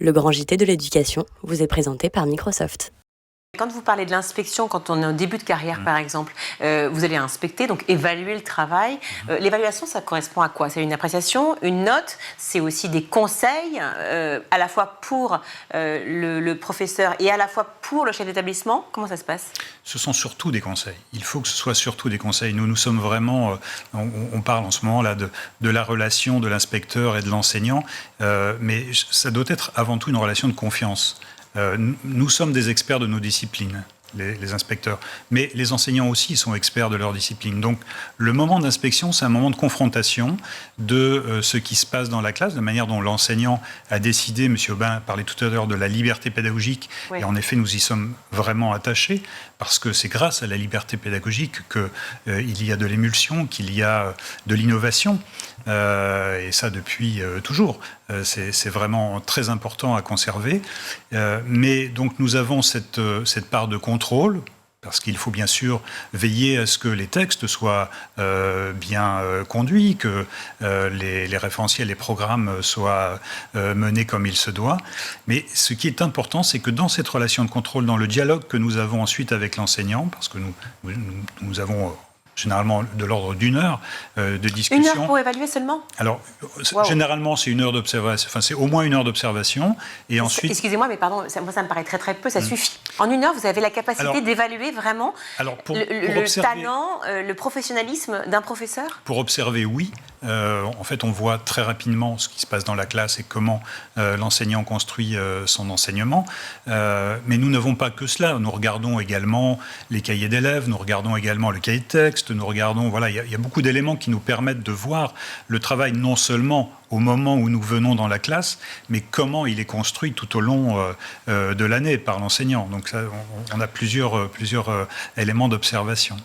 Le grand JT de l'éducation vous est présenté par Microsoft. Quand vous parlez de l'inspection, quand on est au début de carrière par exemple, vous allez inspecter, donc évaluer le travail. L'évaluation, ça correspond à quoi? C'est une appréciation, une note, c'est aussi des conseils, à la fois pour le professeur et à la fois pour le chef d'établissement. Comment ça se passe? Ce sont surtout des conseils. Il faut que ce soit surtout des conseils. Nous sommes vraiment, on parle en ce moment là de la relation de l'inspecteur et de l'enseignant, mais ça doit être avant tout une relation de confiance. Nous sommes des experts de nos disciplines, les inspecteurs, mais les enseignants aussi sont experts de leur discipline. Donc le moment d'inspection, c'est un moment de confrontation de ce qui se passe dans la classe, de la manière dont l'enseignant a décidé. M. Aubin parlait tout à l'heure de la liberté pédagogique, oui. Et en effet, nous y sommes vraiment attachés, parce que c'est grâce à la liberté pédagogique qu'il y a de l'émulsion, qu'il y a de l'innovation, et ça depuis toujours. C'est vraiment très important à conserver. Mais donc nous avons cette part de contrôle, parce qu'il faut bien sûr veiller à ce que les textes soient bien conduits, que les référentiels, les programmes soient menés comme il se doit. Mais ce qui est important, c'est que dans cette relation de contrôle, dans le dialogue que nous avons ensuite avec l'enseignant, parce que nous avons généralement de l'ordre d'une heure de discussion. Une heure pour évaluer seulement? Alors, wow. Généralement, c'est une heure d'observation, enfin, c'est au moins une heure d'observation. Et ensuite... Excusez-moi, mais pardon, moi, ça me paraît très très peu, ça suffit. En une heure, vous avez la capacité d'évaluer vraiment le talent, le professionnalisme d'un professeur? Pour observer, oui. En fait, on voit très rapidement ce qui se passe dans la classe et comment l'enseignant construit son enseignement. Mais nous n'avons pas que cela. Nous regardons également les cahiers d'élèves, nous regardons également le cahier de texte, nous regardons... Voilà, il y a beaucoup d'éléments qui nous permettent de voir le travail non seulement au moment où nous venons dans la classe, mais comment il est construit tout au long de l'année par l'enseignant. Donc ça, on a plusieurs éléments d'observation.